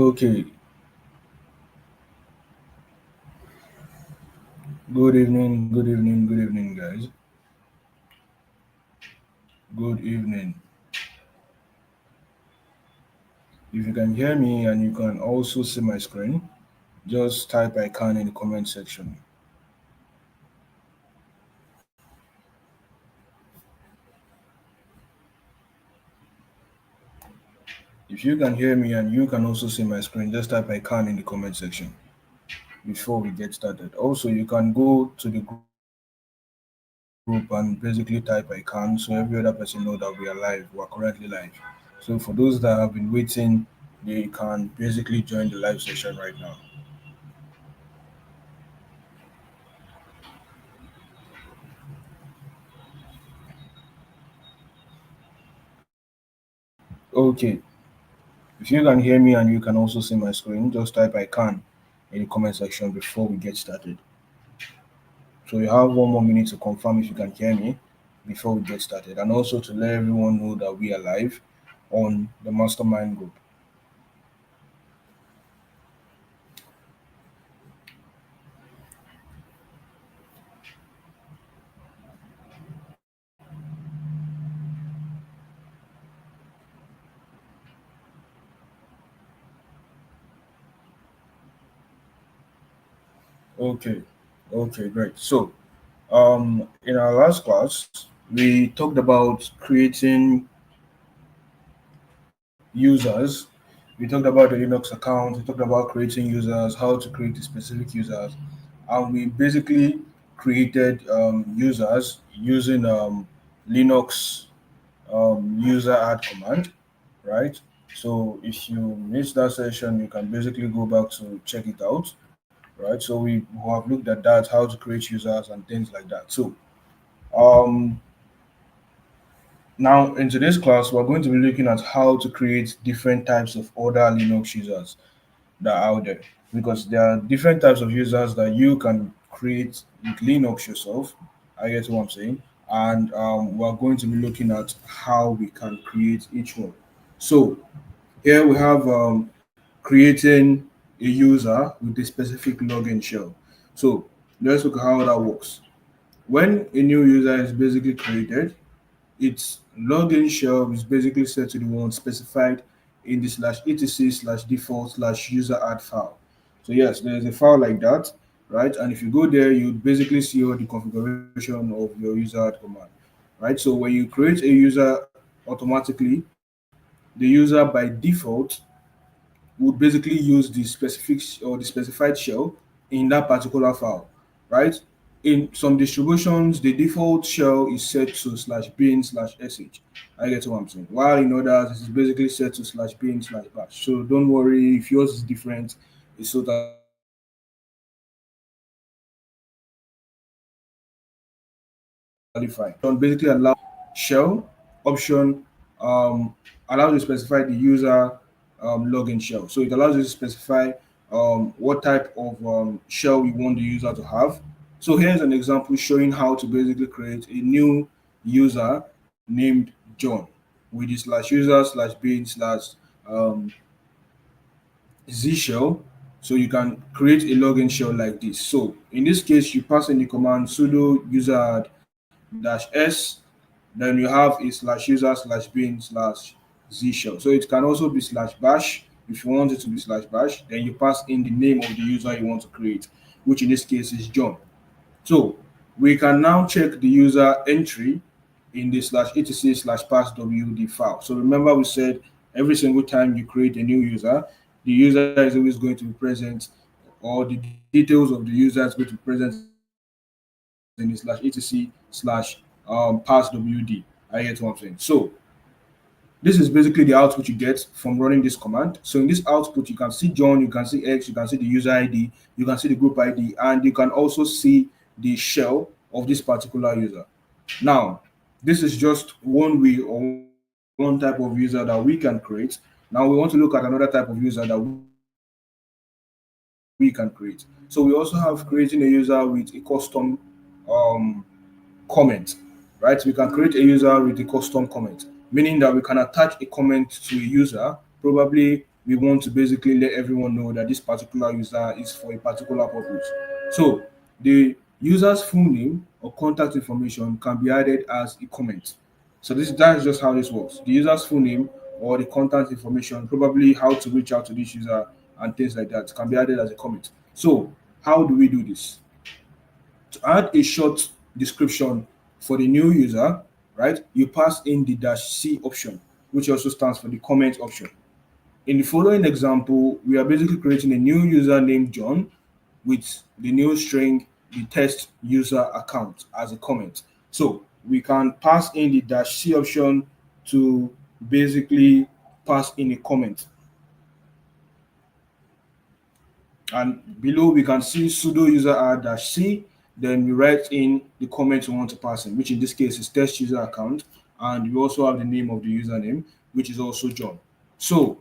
Okay, good evening, guys. Good evening. If you can hear me and you can also see my screen, just type I can in the comment section. If you can hear me and you can also see my screen, just type I can in the comment section before we get started. Also, you can go to the group and basically type I can so every other person know that we are live. We are currently live. So for those that have been waiting, they can basically join the live session right now. Okay, if you can hear me and you can also see my screen, just type I can in the comment section before we get started. So you have 1 more minute to confirm if you can hear me before we get started, and also to let everyone know that we are live on the mastermind group. Okay, okay, great. So in our last class, we talked about creating users. We talked about the Linux account. We talked about creating users, how to create specific users, and we basically created users using Linux user add command, right? So if you missed that session, you can basically go back to check it out, right? So we have looked at that, how to create users and things like that. So um, now in today's class, we're going to be looking at how to create different types of other Linux users that are out there, because there are different types of users that you can create with Linux yourself. I get what I'm saying, and we're going to be looking at how we can create each one. So here we have creating a user with a specific login shell. So let's look at how that works. When a new user is basically created, its login shell is basically set to the one specified in the slash etc slash default slash user add file. So yes, there's a file like that, right? And if you go there, you basically see all the configuration of your user add command, right? So when you create a user automatically, the user by default would basically use the specific or the specified shell in that particular file, right? In some distributions, the default shell is set to slash bin slash sh. I get what I'm saying. While in others, it's basically set to slash bin slash bash. So don't worry if yours is different. It's totally fine. Basically allow shell option allows you to specify the user login shell. So it allows you to specify what type of shell you want the user to have. So here's an example showing how to basically create a new user named John with the slash user slash bin slash um, Z shell. So you can create a login shell like this. So in this case, you pass in the command sudo user dash s, then you have a slash user slash bin slash z shell. So it can also be slash bash. If you want it to be slash bash, then you pass in the name of the user you want to create, which in this case is John. So we can now check the user entry in the slash etc slash pass wd file. So remember we said every single time you create a new user, the user is always going to be present, or the details of the user is going to be present in the slash etc slash pass wd. I get what I'm saying. So this is basically the output you get from running this command. So in this output, you can see John, you can see X, you can see the user ID, you can see the group ID, and you can also see the shell of this particular user. Now, this is just one way or one type of user that we can create. Now we want to look at another type of user that we can create. So we also have creating a user with a custom um, comment, right? We can create a user with a custom comment, meaning that we can attach a comment to a user, probably with we want to basically let everyone know that this particular user is for a particular purpose. So the user's full name or contact information can be added as a comment. So that's just how this works. The user's full name or the contact information, probably how to reach out to this user and things like that, can be added as a comment. So how do we do this? To add a short description for the new user, right? You pass in the dash C option, which also stands for the comment option. In the following example, we are basically creating a new user named John with the new string, the test user account as a comment. So we can pass in the dash C option to basically pass in a comment. And below we can see sudo user r dash c. Then we write in the comment we want to pass in, which in this case is test user account. And we also have the name of the username, which is also John. So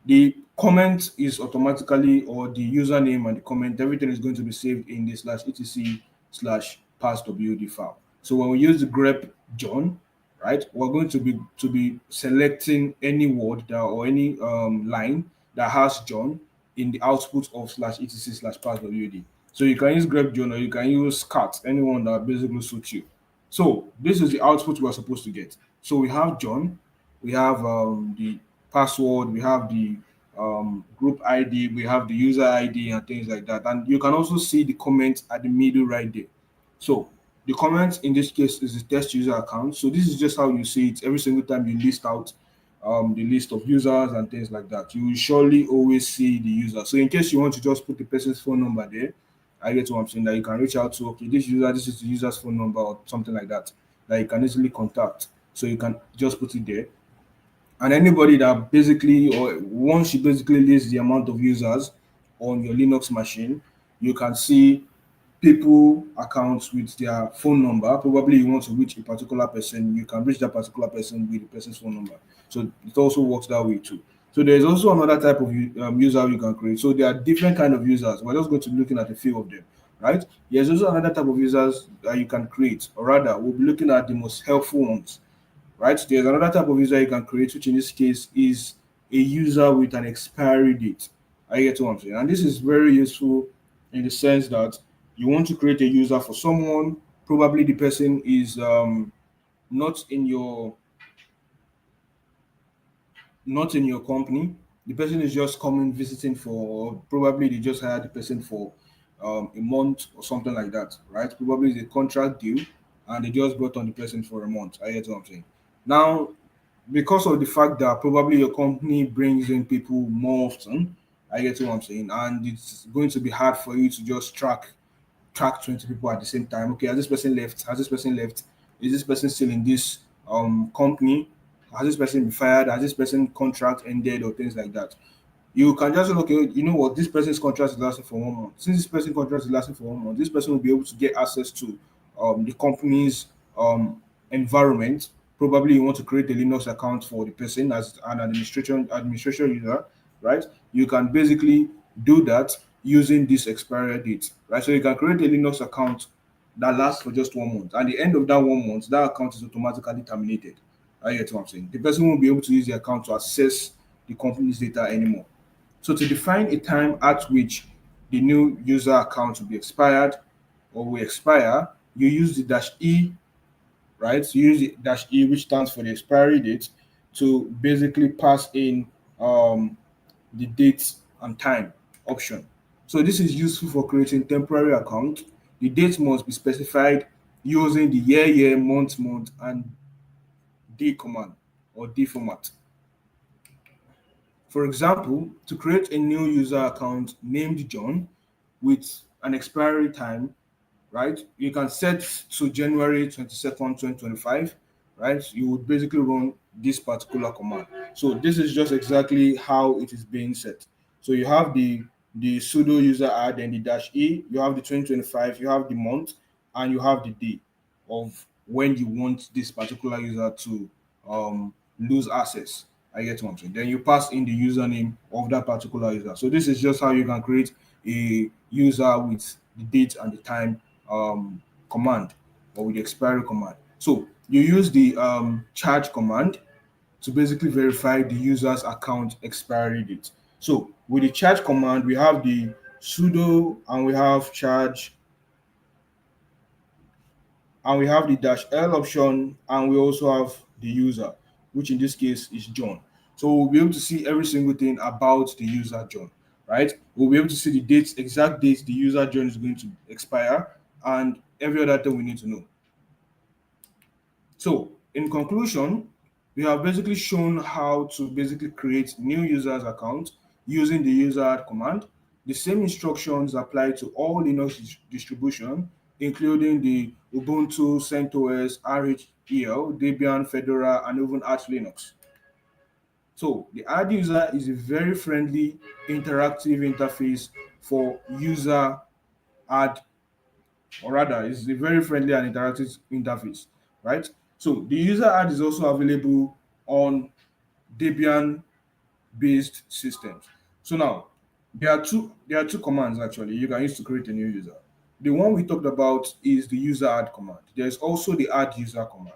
the comment is automatically, or the username and the comment, everything is going to be saved in the slash etc slash passwd file. So when we use the grep John, right, we're going to be selecting any word that, or any line that has John in the output of slash etc slash passwd. So you can use grep John or you can use cat, anyone that basically suits you. So this is the output we're supposed to get. So we have John, we have the password, we have the group ID, we have the user ID and things like that. And you can also see the comment at the middle right there. So the comment in this case is the test user account. So this is just how you see it every single time you list out the list of users and things like that. You will surely always see the user. So in case you want to just put the person's phone number there, I get what I'm saying, that you can reach out to, okay, this user, this is the user's phone number or something like that you can easily contact. So you can just put it there. And anybody that basically, or once you basically list the amount of users on your Linux machine, you can see people accounts with their phone number. Probably you want to reach a particular person, you can reach that particular person with the person's phone number. So it also works that way too. So there's also another type of user you can create. So there are different kind of users. We're just going to be looking at a few of them, right? There's also another type of users that you can create, or rather, we'll be looking at the most helpful ones, right? There's another type of user you can create, which in this case is a user with an expiry date. I get what I'm saying. And this is very useful in the sense that you want to create a user for someone. Probably the person is not in your not in your company. The person is just coming visiting for, or probably they just hired the person for a month or something like that, right? Probably it's a contract deal and they just brought on the person for a month. I get what I'm saying. Now, because of the fact that probably your company brings in people more often, I get what I'm saying, and it's going to be hard for you to just track 20 people at the same time. Okay, has this person left? Has this person left? Is this person still in this company? Has this person been fired? Has this person contract ended or things like that? You can just say, okay, you know what, this person's contract is lasting for 1 month. Since this person's contract is lasting for 1 month, this person will be able to get access to the company's environment. Probably you want to create a Linux account for the person as an administration user, right? You can basically do that using this expiry date, right? So you can create a Linux account that lasts for just 1 month. At the end of that 1 month, that account is automatically terminated. I get what I'm saying. The person won't be able to use the account to access the company's data anymore. So to define a time at which the new user account will be expired or will expire, you use the dash E, right? So you use the dash E, which stands for the expiry date, to basically pass in the date and time option. So this is useful for creating temporary account. The date must be specified using the year, month, and day command or day format. For example, to create a new user account named John with an expiry time, right? You can set to January 22nd, 2025, right? You would basically run this particular command. So this is just exactly how it is being set. So you have the sudo user add and the dash e, you have the 2025, you have the month, and you have the day of when you want this particular user to lose access. I get what I'm saying. Then you pass in the username of that particular user. So this is just how you can create a user with the date and the time command, or with the expiry command. So you use the charge command to basically verify the user's account expiry date. So with the charge command, we have the sudo and we have charge and we have the dash L option and we also have the user, which in this case is John. So we'll be able to see every single thing about the user John, right? We'll be able to see the dates, exact dates the user John is going to expire, and every other thing we need to know. So, in conclusion, we have basically shown how to basically create new users account using the user add command. The same instructions apply to all Linux distribution, including the Ubuntu, CentOS, RHEL, Debian, Fedora, and even Arch Linux. So the add user is a very friendly, interactive interface for user add, or rather, it's a very friendly and interactive interface, right? So the user add is also available on Debian based systems. So now there are two commands actually you can use to create a new user. The one we talked about is the user add command. There's also the add user command.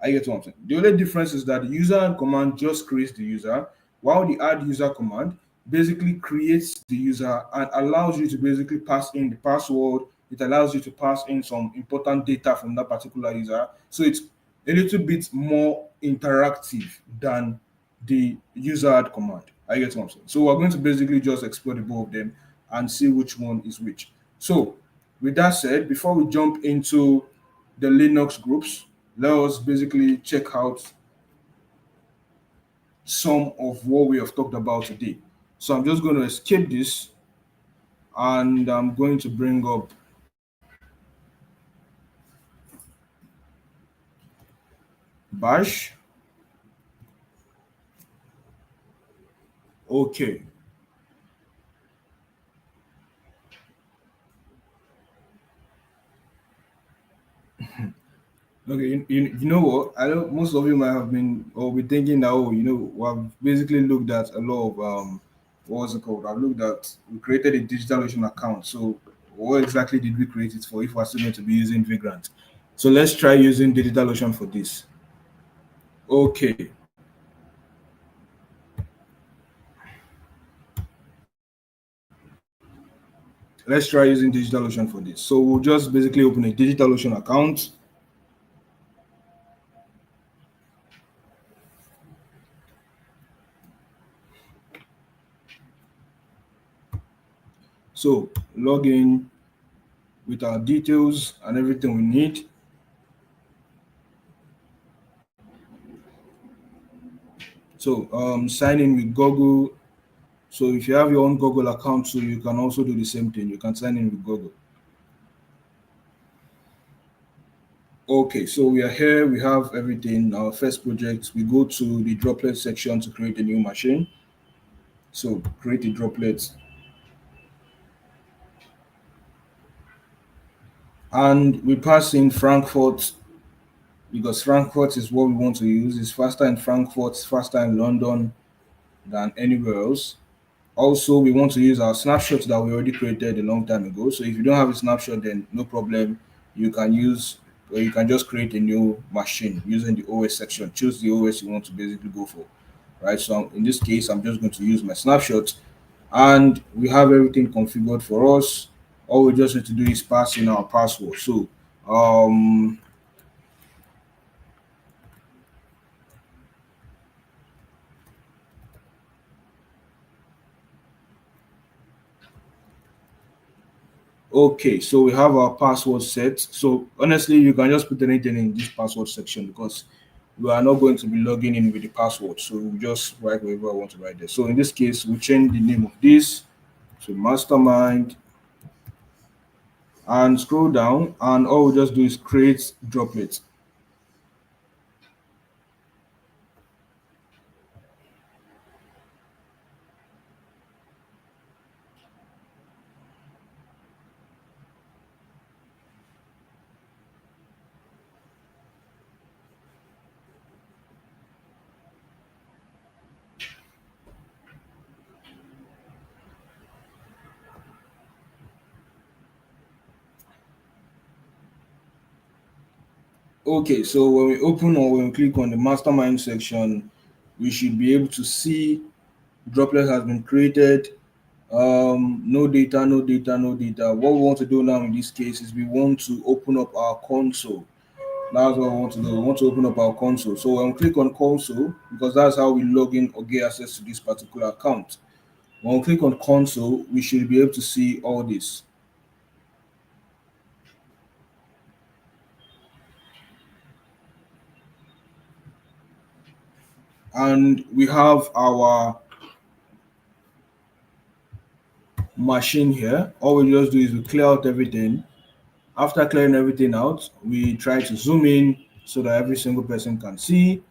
I get what I'm saying. The only difference is that the user add command just creates the user, while the add user command basically creates the user and allows you to basically pass in the password. It allows you to pass in some important data from that particular user. So it's a little bit more interactive than the user add command. I get what I'm saying. So we're going to basically just explore the both of them and see which one is which. So with that said, before we jump into the Linux groups, let us basically check out some of what we have talked about today. So I'm just going to escape this and I'm going to bring up Bash. Okay. Okay, you know what? I know most of you might have been or be thinking that, oh, we've basically looked at a lot of what's it called? I've looked at we created a DigitalOcean account. So what exactly did we create it for if we're still going to be using Vagrant? So let's try using DigitalOcean for this. Okay, let's try using DigitalOcean for this. So we'll just basically open a DigitalOcean account. So log in with our details and everything we need. So sign in with Google. So if you have your own Google account, so you can also do the same thing. You can sign in with Google. Okay, so we are here. We have everything. Our first project. We go to the droplet section to create a new machine. So create a droplet, and we pass in Frankfurt because Frankfurt is what we want to use. It's faster in Frankfurt, it's faster in London than anywhere else. Also, we want to use our snapshot that we already created a long time ago. So if you don't have a snapshot, then no problem. You can use or you can just create a new machine using the OS section. Choose the OS you want to basically go for. Right. So in this case, I'm just going to use my snapshot and we have everything configured for us. All we just need to do is pass in our password. So um okay, so we have our password set. So honestly, you can just put anything in this password section because we are not going to be logging in with the password. So we just write whatever I want to write there. So in this case, we change the name of this to mastermind and scroll down and all we just do is create droplets. Okay, so when we open or when we click on the mastermind section, we should be able to see droplet has been created. No data, no data, no data. What we want to do now in this case is we want to open up our console. That's what we want to do. We want to open up our console. So when we click on console, because that's how we log in or get access to this particular account. When we click on console, we should be able to see all this. And we have our machine here. All we just do is we clear out everything. After clearing everything out, we try to zoom in so that every single person can see.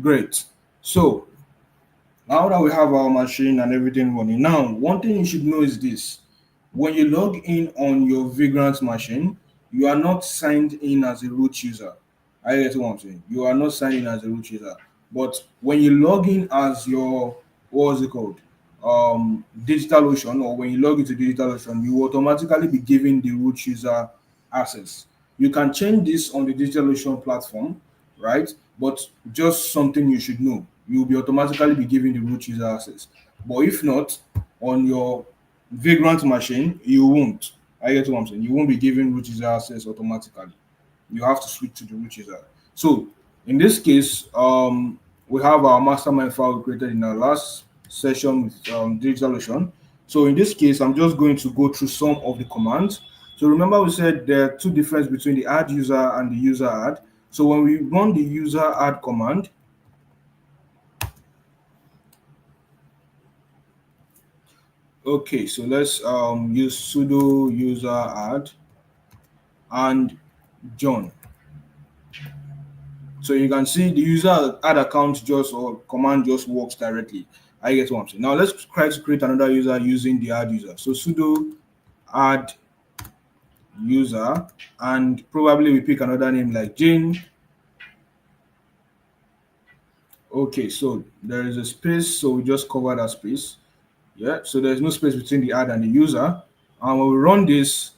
Great. So now that we have our machine and everything running, now one thing you should know is this: when you log in on your Vagrant machine, you are not signed in as a root user. I get what I'm saying. You are not signed in as a root user. But when you log in as your, what was it called? DigitalOcean, or when you log into DigitalOcean, you will automatically be given the root user access. You can change this on the DigitalOcean platform, right? But just something you should know. You'll be automatically be given the root user access. But if not, on your Vagrant machine, you won't. I get what I'm saying. You won't be given root user access automatically. You have to switch to the root user. So in this case, we have our mastermind file we created in our last session with DigitalOcean. So in this case, I'm just going to go through some of the commands. So remember we said there are two differences between the add user and the user add. So when we run the user add command, okay, so let's use sudo user add and John. So you can see the user add account just or command just works directly. I get what I'm saying. Now let's try to create another user using the add user. So sudo add user, and probably we pick another name like Jane. Okay, so there is a space, so we just cover that space. Yeah, so there's no space between the add and the user. And when we run this,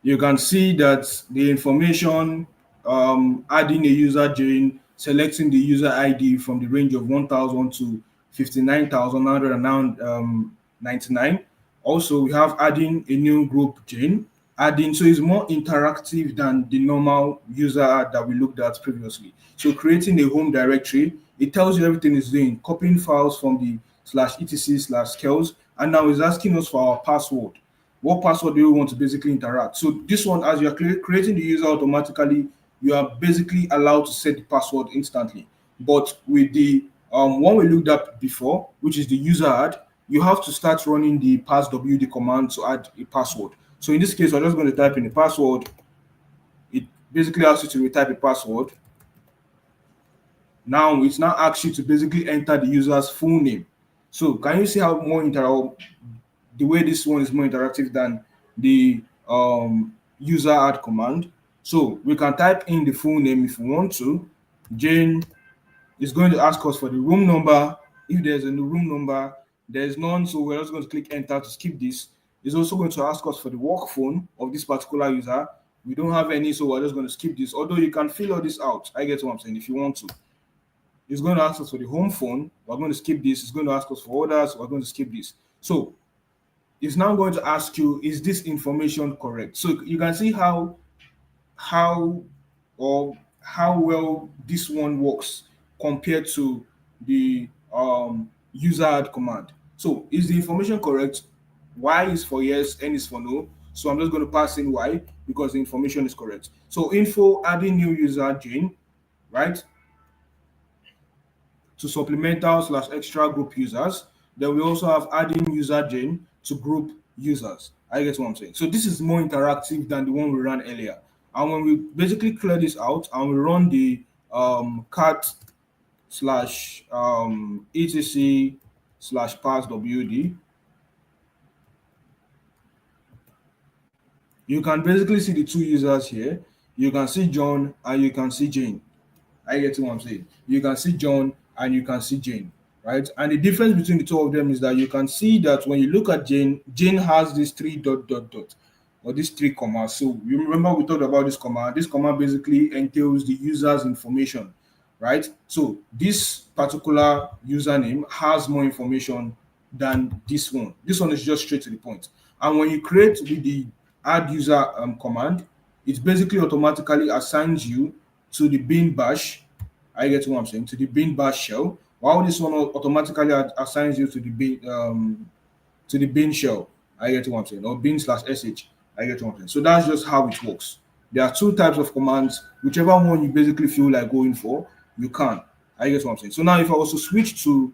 you can see that the information, adding a user join, selecting the user ID from the range of 1,000 to 59,999. Also, we have adding a new group join, adding, so it's more interactive than the normal user ad that we looked at previously. So creating a home directory, it tells you everything it's doing, copying files from the /etc/skills, and now it's asking us for our password. What password do you want to basically interact? So this one, as you're creating the user automatically, you are basically allowed to set the password instantly. But with the one we looked at before, which is the user add, you have to start running the passwd command to add a password. So in this case, we're just going to type in the password. It basically asks you to retype a password. Now it's now asks you to basically enter the user's full name. So can you see how the way this one is more interactive than the user add command? So we can type in the full name if we want to. Jane is going to ask us for the room number. If there's a new room number, there's none, so we're just going to click enter to skip this. It's also going to ask us for the work phone of this particular user. We don't have any, so we're just going to skip this. Although you can fill all this out. I get what I'm saying if you want to. It's going to ask us for the home phone. We're going to skip this. It's going to ask us for orders. We're going to skip this. So it's now going to ask you, is this information correct? So you can see how or how well this one works compared to the user add command. So is the information correct? Y is for yes, N is for no. So I'm just going to pass in Y because the information is correct. So info adding new user Jane, right? To supplemental/extra group users. Then we also have adding user Jane to group users. I get what I'm saying. So this is more interactive than the one we ran earlier. And when we basically clear this out and we run the cat slash etc slash passwd, you can basically see the two users here. You can see John and you can see Jane. I get what I'm saying. You can see John and you can see Jane, right? And the difference between the two of them is that you can see that when you look at Jane, Jane has this three dot dot dot or these three commas. So you remember we talked about this command. This command basically entails the user's information. right? So this particular username has more information than this one. This one is just straight to the point. And when you create with the add user command, it basically automatically assigns you to the bin bash. I get what I'm saying, to the bin bash shell. While this one automatically assigns you to the bin shell. I get what I'm saying, or bin/sh. I get what I'm saying. So that's just how it works. There are two types of commands. Whichever one you basically feel like going for, you can. I get what I'm saying. So now, if I was to switch to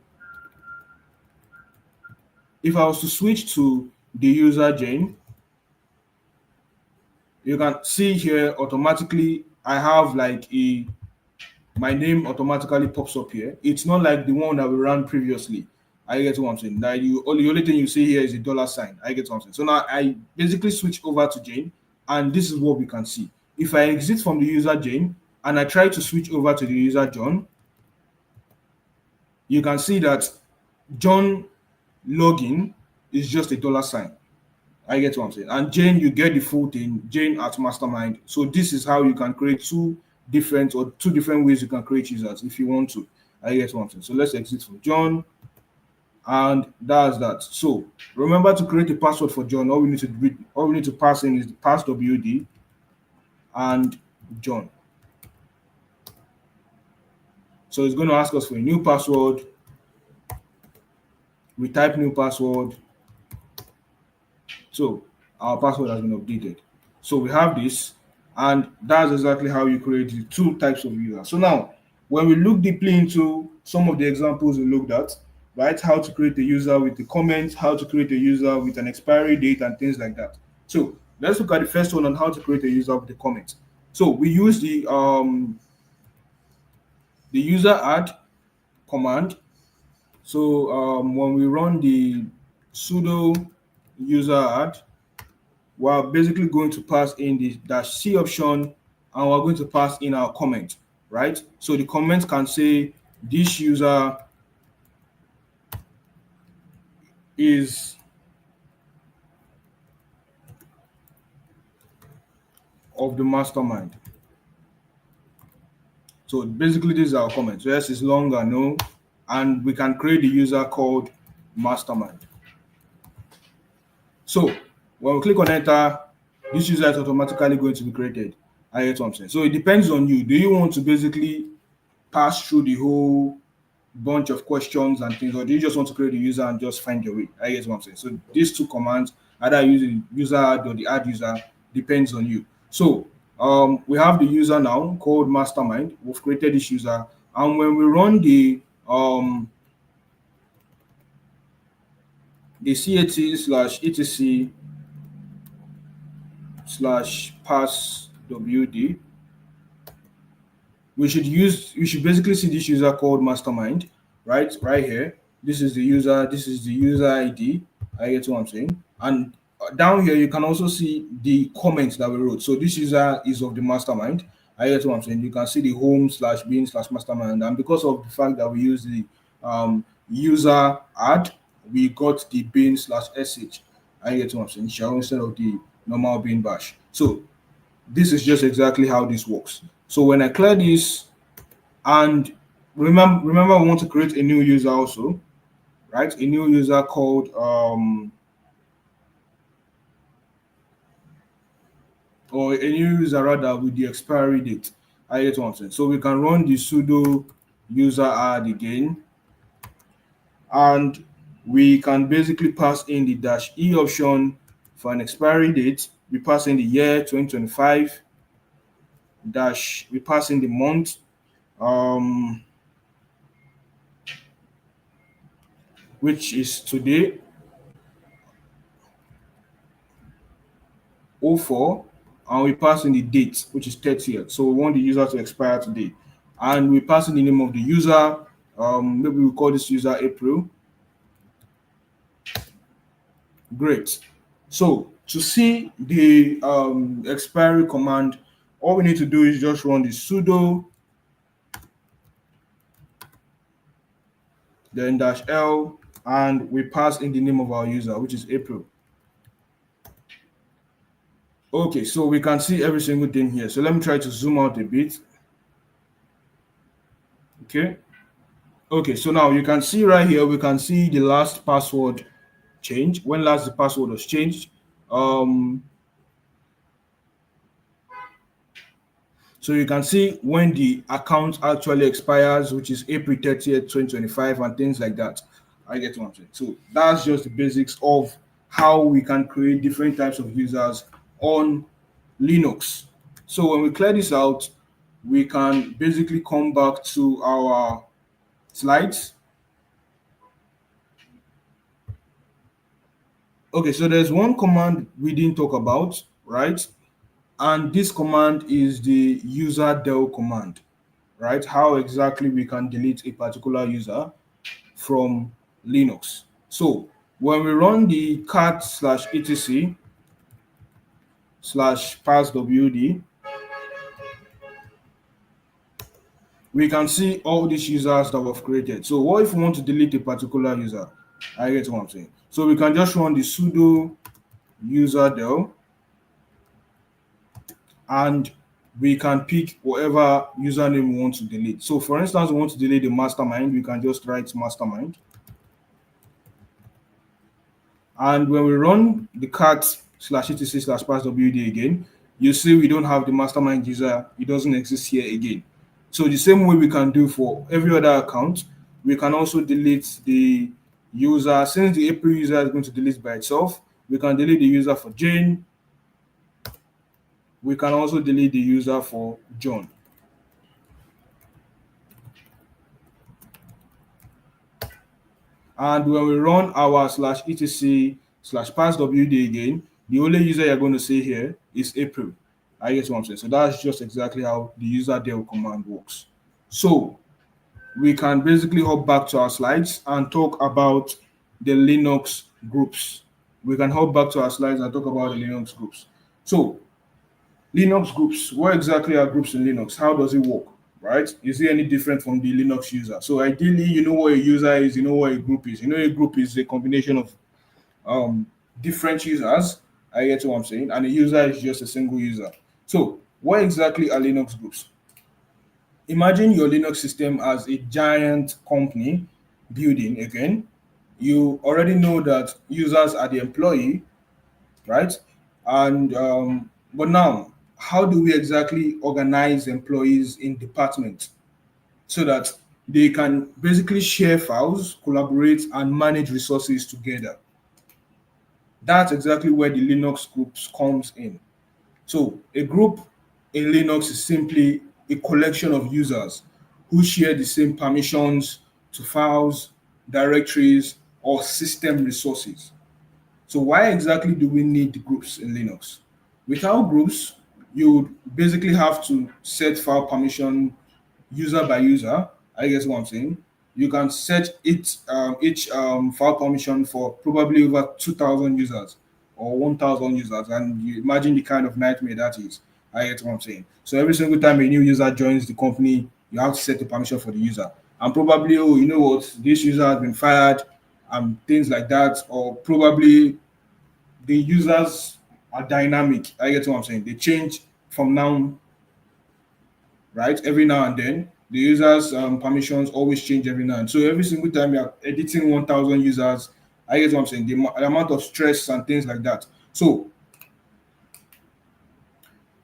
the user Jane, you can see here automatically I have like a my name automatically pops up here. It's not like the one that we ran previously. I get what I'm saying. That the only thing you see here is a dollar sign. I get what I'm saying. So now I basically switch over to Jane, and this is what we can see. If I exit from the user Jane and I try to switch over to the user John, you can see that John login is just a dollar sign. I get what I'm saying. And Jane, you get the full thing, Jane at Mastermind. So this is how you can create two different ways you can create users if you want to. I get what I'm saying. So let's exit from John, and that's that. So remember to create a password for John. All we need to pass in is the passwd and John. So it's going to ask us for a new password. We type new password. So our password has been updated. So we have this, and that's exactly how you create the two types of users. So now, when we look deeply into some of the examples we looked at, right, how to create a user with the comments, how to create a user with an expiry date, and things like that. So let's look at the first one on how to create a user with the comment. So we use the user add command. So when we run the sudo user add, we're basically going to pass in the -c option, and we're going to pass in our comment, right? So the comment can say this user is of the mastermind. So basically this is our comment. So yes, it's long or no, and we can create the user called mastermind. So when we click on enter, this user is automatically going to be created. I get what I'm saying. So it depends on you. Do you want to basically pass through the whole bunch of questions and things, or do you just want to create a user and just find your way? I guess what I'm saying. So these two commands, either using user add or the add user, depends on you. So we have the user now called mastermind. We've created this user, and when we run the cat/etc/pass wd, we should basically see this user called mastermind, right here. This is the user, this is the user ID. I get what I'm saying. And down here you can also see the comments that we wrote. So this user is of the mastermind. I get what I'm saying. You can see the home/bin/mastermind, and because of the fact that we use the user add, we got the bin/sh. I get what I'm saying, shell instead of the normal bin bash. So this is just exactly how this works. So when I clear this, and remember we want to create a new user also, right? A new user called or a new user rather with the expiry date. I get what I'm saying. So we can run the sudo user add again, and we can basically pass in the -e option for an expiry date. We pass in the year 2025 we pass in the month, which is today, 04, and we pass in the date, which is 30th. So we want the user to expire today, and we pass in the name of the user. Maybe we call this user April. Great. So to see the expiry command, all we need to do is just run the sudo then -l, and we pass in the name of our user, which is April. Okay, so we can see every single thing here. So let me try to zoom out a bit. Okay. Okay, so now you can see right here, we can see the last password change. When last the password was changed. Um, so you can see when the account actually expires, which is April 30th, 2025, and things like that. I get what I'm saying. So that's just the basics of how we can create different types of users on Linux. So when we clear this out, we can basically come back to our slides. Okay, so there's one command we didn't talk about, right? And this command is the user del command, right? How exactly we can delete a particular user from Linux. So when we run the cat slash etc slash passwd, we can see all these users that we've created. So what if we want to delete a particular user? I get what I'm saying. So we can just run the sudo user del, and we can pick whatever username we want to delete. So for instance, we want to delete the mastermind, we can just write mastermind. And when we run the cat slash etc slash passwd again, you see we don't have the mastermind user, it doesn't exist here again. So the same way we can do for every other account, we can also delete the user. Since the April user is going to delete by itself, we can delete the user for Jane. We can also delete the user for John. And when we run our slash etc slash passwd again, the only user you're going to see here is April. I guess what I'm saying. So that's just exactly how the user del command works. So we can basically hop back to our slides and talk about the Linux groups. We can hop back to our slides and talk about the Linux groups. So Linux groups, what exactly are groups in Linux? How does it work? Right? Is it any different from the Linux user? So ideally, you know what a user is, you know what a group is. You know a group is a combination of um, different users. I get what I'm saying, and a user is just a single user. So what exactly are Linux groups? Imagine your Linux system as a giant company building again. You already know that users are the employee, right? And but now, how do we exactly organize employees in departments so that they can basically share files, collaborate, and manage resources together? That's exactly where the Linux groups comes in. So a group in Linux is simply a collection of users who share the same permissions to files, directories, or system resources. So why exactly do we need groups in Linux? Without groups, you would basically have to set file permission user by user. I guess what I'm saying. You can set each file permission for probably over 2,000 users or 1,000 users, and you imagine the kind of nightmare that is. I get what I'm saying. So every single time a new user joins the company, you have to set the permission for the user, and probably, oh, you know what, this user has been fired, and things like that, or probably the users are dynamic. I get what I'm saying. They change from now, right? Every now and then. The users' permissions always change every now and so every single time you're editing 1,000 users, I get what I'm saying. The amount of stress and things like that. So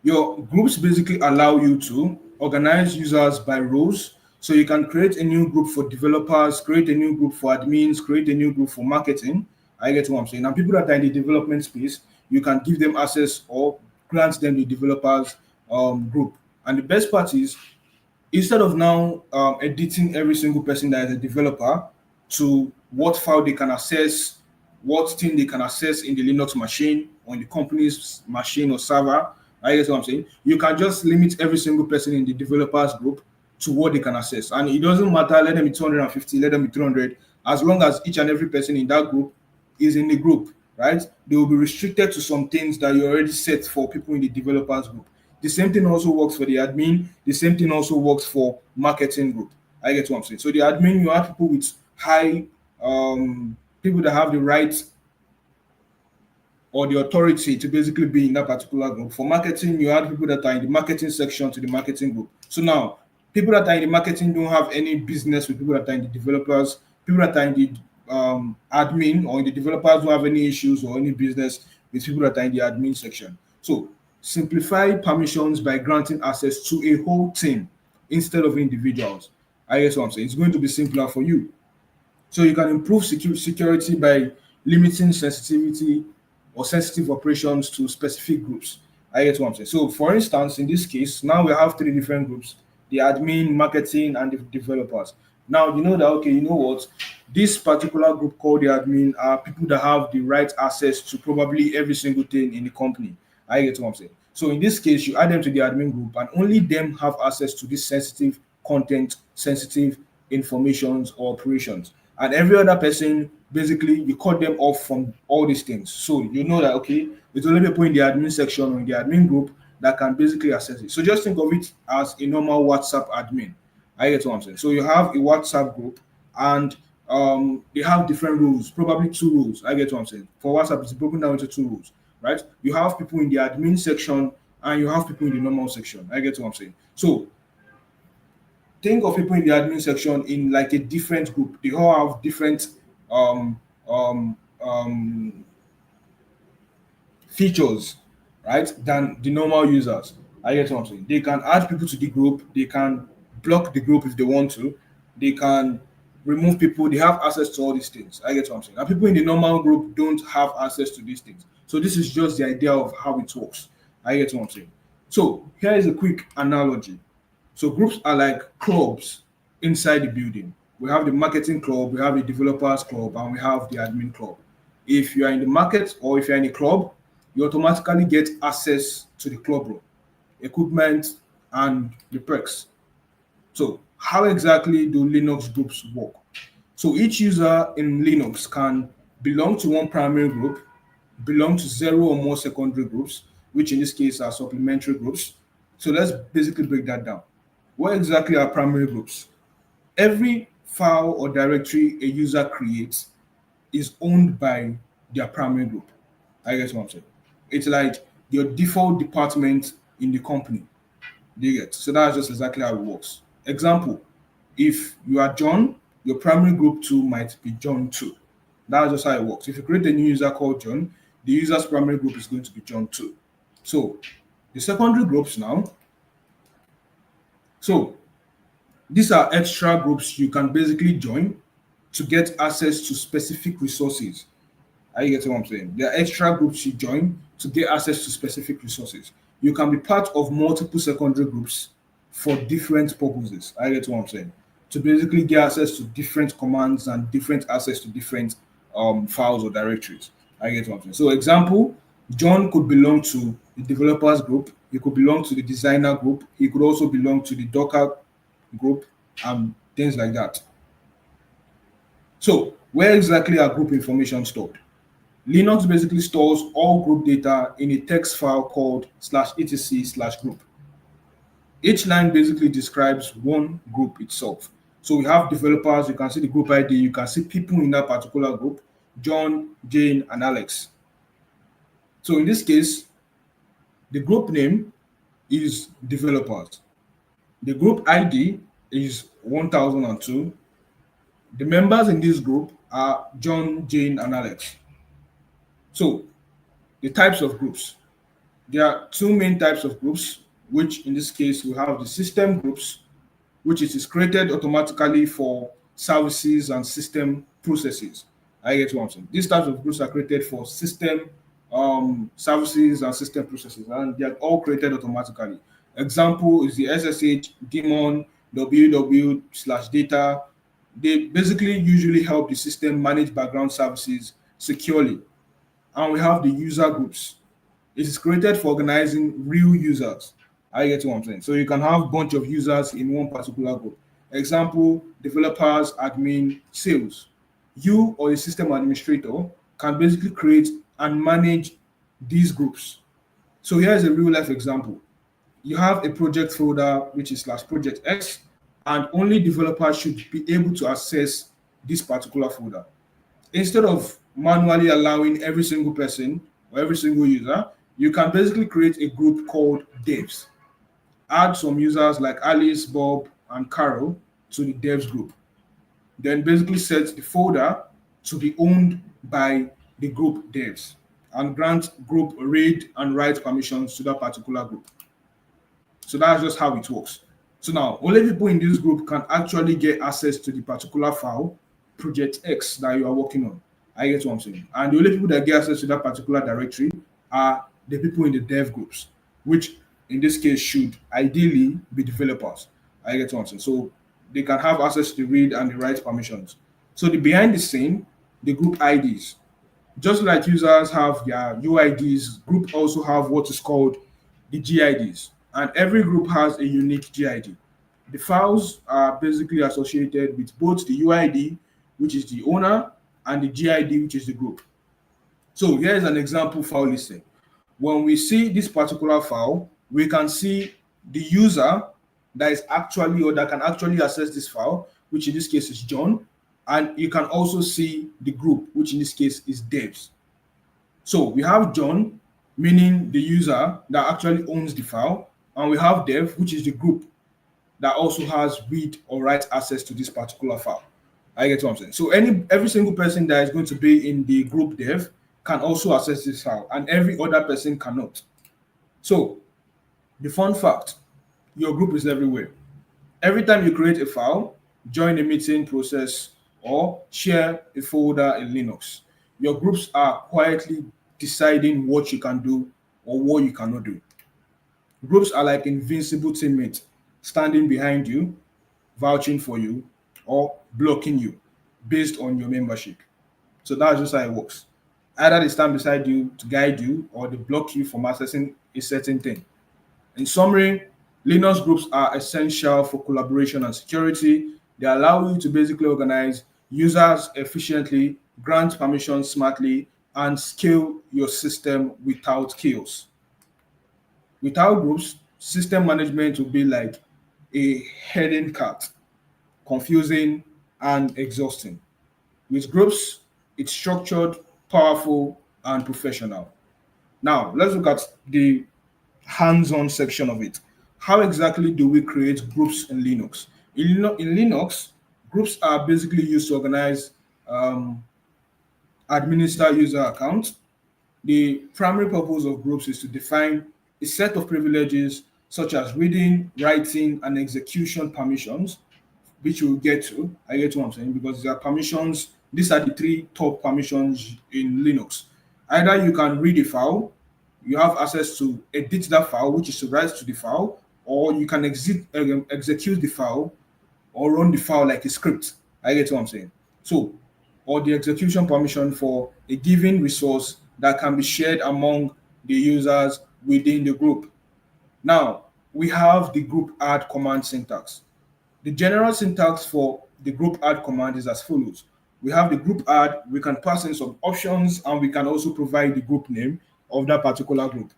your groups basically allow you to organize users by roles. So you can create a new group for developers, create a new group for admins, create a new group for marketing. I get what I'm saying. And people that are in the development space, you can give them access or grant them the developers group. And the best part is, instead of now editing every single person that is a developer to what file they can access, what thing they can access in the Linux machine or in the company's machine or server. I guess what I'm saying. You can just limit every single person in the developers group to what they can access. And it doesn't matter, let them be 250, let them be 300, as long as each and every person in that group is in the group, right? They will be restricted to some things that you already set for people in the developers group. The same thing also works for the admin. The same thing also works for marketing group. I get what I'm saying. So the admin, you have people with high people that have the right or the authority to basically be in that particular group. For marketing, you have people that are in the marketing section to the marketing group. So now People that are in the marketing don't have any business with people that are in the developers. People that are in the admin or in the developers don't have any issues or any business with people that are in the admin section. So simplify permissions by granting access to a whole team instead of individuals. I guess what I'm saying. It's going to be simpler for you. So you can improve security by limiting sensitivity or sensitive operations to specific groups. I get what I'm saying. So for instance, in this case, now we have three different groups: the admin, marketing, and the developers. Now you know that okay, you know what? This particular group called the admin are people that have the right access to probably every single thing in the company. I get what I'm saying. So in this case, you add them to the admin group, and only them have access to this sensitive content, sensitive informations or operations. And every other person, basically, you cut them off from all these things. So you know that okay, it's only people in the admin section or in the admin group that can basically access it. So just think of it as a normal WhatsApp admin. I get what I'm saying. So you have a WhatsApp group, and they have different rules, probably two rules. I get what I'm saying. For WhatsApp, it's broken down into two rules, right? You have people in the admin section and you have people in the normal section. I get what I'm saying. So think of people in the admin section in like a different group. They all have different um, um, um, features, right, than the normal users. I get what I'm saying. They can add people to the group. They can block the group if they want to. They can remove people. They have access to all these things. I get what I'm saying. And people in the normal group don't have access to these things. So this is just the idea of how it works. I get what I'm saying. So here is a quick analogy. So groups are like clubs inside the building. We have the marketing club, we have the developers club, and we have the admin club. If you are in the market or if you're in a club, you automatically get access to the club room, equipment, and the perks. So how exactly do Linux groups work? So each user in Linux can belong to one primary group, belong to zero or more secondary groups, which in this case are supplementary groups. So let's basically break that down. What exactly are primary groups? Every file or directory a user creates is owned by their primary group. I guess what I'm saying. It's like your default department in the company. Do you get? So that's just exactly how it works. Example, if you are John, your primary group too might be John too. That's just how it works. If you create a new user called John, the user's primary group is going to be John too. So the secondary groups now. So these are extra groups you can basically join to get access to specific resources. Are you getting what I'm saying? There are extra groups you join to get access to specific resources. You can be part of multiple secondary groups for different purposes. I get what I'm saying. To basically get access to different commands and different access to different files or directories. I get what I'm saying. So, example, John could belong to the developers group. He could belong to the designer group. He could also belong to the Docker group and things like that. So, where exactly are group information stored? Linux basically stores all group data in a text file called /etc/group. Each line basically describes one group itself. So we have developers, you can see the group ID, you can see people in that particular group: John, Jane, and Alex. So in this case, the group name is developers. The group ID is 1002. The members in this group are John, Jane, and Alex. So the types of groups. There are two main types of groups, which in this case we have the system groups, which is created automatically for services and system processes. I get what I'm saying. These types of groups are created for system services and system processes, and they are all created automatically. Example is the SSH, daemon, www/data. They basically usually help the system manage background services securely. And we have the user groups. It is created for organizing real users. I get what I'm saying. So you can have a bunch of users in one particular group. Example, developers, admin, sales. You or a system administrator can basically create and manage these groups. So here's a real life example. You have a project folder which is /project X, and only developers should be able to access this particular folder. Instead of manually allowing every single person or every single user, you can basically create a group called devs. Add some users like Alice, Bob, and Carol to the devs group. Then basically set the folder to be owned by the group devs and grant group read and write permissions to that particular group. So that's just how it works. So now only people in this group can actually get access to the particular file, project X, that you are working on. I get what I'm saying. And the only people that get access to that particular directory are the people in the dev groups, which in this case should ideally be developers. I get what I'm saying. So they can have access to the read and the write permissions. So the behind the scene, the group IDs. Just like users have their UIDs, group also have what is called the GIDs, and every group has a unique GID. The files are basically associated with both the UID, which is the owner, and the GID, which is the group. So here's an example file listing. When we see this particular file, we can see the user that is actually or that can actually access this file, which in this case is John, and you can also see the group, which in this case is devs. So we have John, meaning the user that actually owns the file, and we have dev, which is the group that also has read or write access to this particular file. I get what I'm saying. So every single person that is going to be in the group dev can also access this file, and every other person cannot. So the fun fact, your group is everywhere. Every time you create a file, join a meeting process, or share a folder in Linux, your groups are quietly deciding what you can do or what you cannot do. Groups are like invincible teammates standing behind you, vouching for you, or blocking you based on your membership. So that's just how it works. Either they stand beside you to guide you or they block you from accessing a certain thing. In summary, Linux groups are essential for collaboration and security. They allow you to basically organize users efficiently, grant permissions smartly, and scale your system without chaos. Without groups, system management would be like a herding cat, confusing and exhausting. With groups, it's structured, powerful, and professional. Now, let's look at the hands-on section of it. How exactly do we create groups in Linux? In Linux, groups are basically used to organize, administer user accounts. The primary purpose of groups is to define a set of privileges such as reading, writing, and execution permissions, which we'll get to. I get what I'm saying because there are permissions. These are the three top permissions in Linux. Either you can read a file, you have access to edit that file, which is to write to the file, or you can execute the file or run the file like a script. I get what I'm saying. So, or the execution permission for a given resource that can be shared among the users within the group. Now, we have the group add command syntax. The general syntax for the group add command is as follows. We have the group add, we can pass in some options, and we can also provide the group name of that particular group.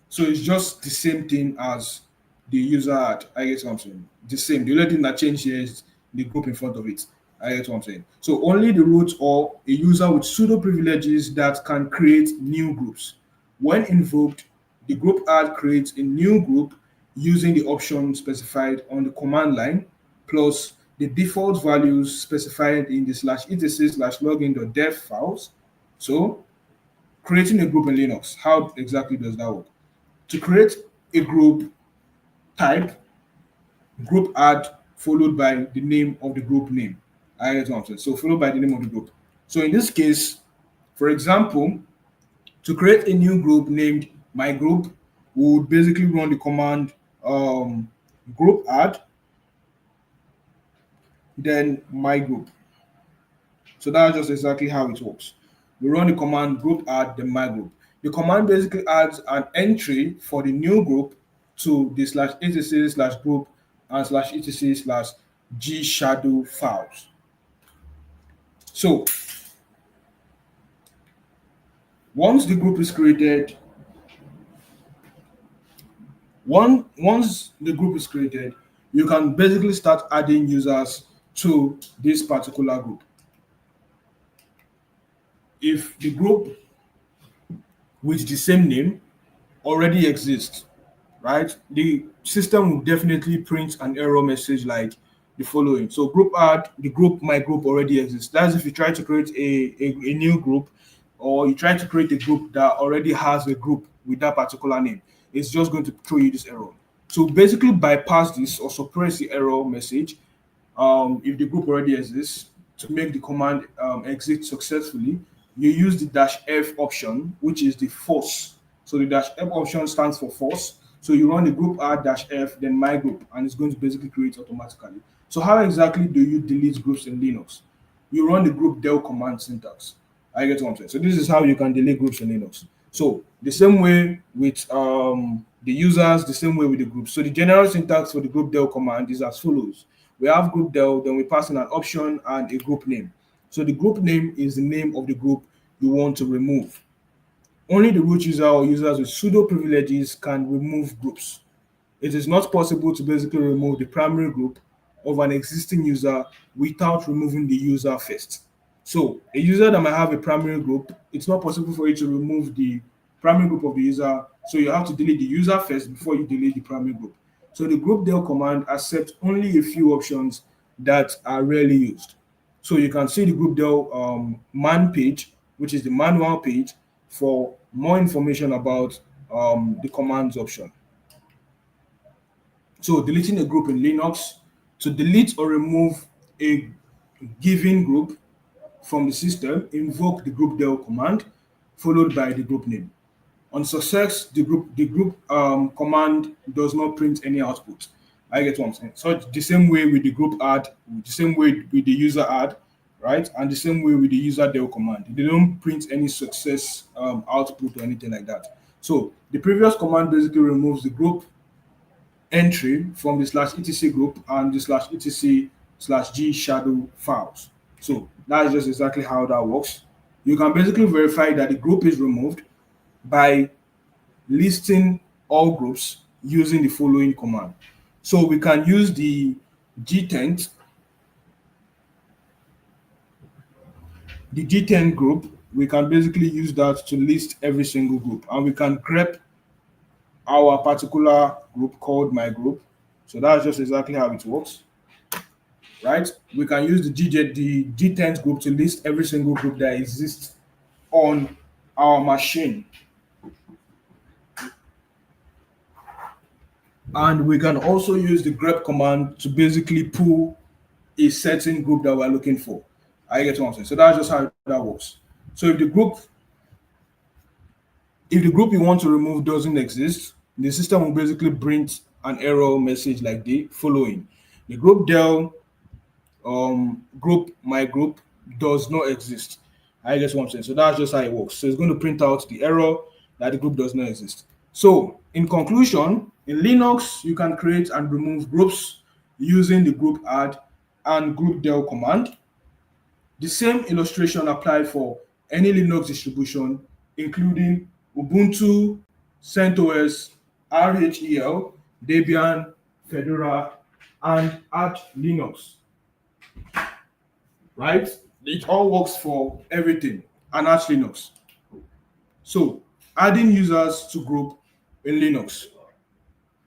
So it's just the same thing as the user add. I get what I'm saying. The same. The only thing that changed here is the group in front of it. I get what I'm saying. So only the root or a user with pseudo privileges that can create new groups. When invoked, the group add creates a new group using the option specified on the command line plus the default values specified in the /etc/login.dev files. So creating a group in Linux, how exactly does that work? To create a group, type group add followed by the name of the group name. I get what I'm saying. So followed by the name of the group. So in this case, for example, to create a new group named my group, we would basically run the command group add, then my group. So that's just exactly how it works. We run the command group add, then my group. The command basically adds an entry for the new group to the /etc/group and /etc/g shadow files. So once the group is created, once the group is created, you can basically start adding users to this particular group. If the group with the same name already exists, right? The system will definitely print an error message like the following. So group add, the group my group already exists. That's if you try to create a new group, or you try to create a group that already has a group with that particular name. It's just going to throw you this error. To basically bypass this or suppress the error message, if the group already exists, to make the command exit successfully, you use the dash F option, which is the force. So the dash F option stands for force. So you run the group R dash F, then my group, and it's going to basically create automatically. So how exactly do you delete groups in Linux? You run the group del command syntax. I get what I'm saying. So this is how you can delete groups in Linux. So the same way with the users, the same way with the groups. So the general syntax for the group del command is as follows. We have group del, then we pass in an option and a group name. So the group name is the name of the group you want to remove. Only the root user or users with sudo privileges can remove groups. It is not possible to basically remove the primary group of an existing user without removing the user first. So a user that might have a primary group, it's not possible for you to remove the primary group of the user. So you have to delete the user first before you delete the primary group. So the group del command accepts only a few options that are rarely used. So you can see the group del man page, which is the manual page for more information about the commands option. So deleting a group in Linux, to delete or remove a given group from the system, invoke the group del command followed by the group name. On success, the group command does not print any output. I get what I'm saying. So the same way with the group add, the same way with the user add, right? And the same way with the user del command. They don't print any success output or anything like that. So the previous command basically removes the group entry from the slash etc group and the slash etc slash g shadow files. So that's just exactly how that works. You can basically verify that the group is removed by listing all groups using the following command. So we can use the G10 group. We can basically use that to list every single group, and we can grep our particular group called my group. So that's just exactly how it works, right? We can use the G10 group to list every single group that exists on our machine. And we can also use the grep command to basically pull a certain group that we're looking for. I get what I'm saying. So that's just how that works. So if the group you want to remove doesn't exist, the system will basically print an error message like the following. The group del group my group does not exist. I guess what I'm saying. So that's just how it works. So it's going to print out the error that the group does not exist. So in conclusion, in Linux, you can create and remove groups using the group add and group del command. The same illustration applied for any Linux distribution, including Ubuntu, CentOS, RHEL, Debian, Fedora, and Arch Linux, right? It all works for everything and Arch Linux. So, adding users to group in Linux.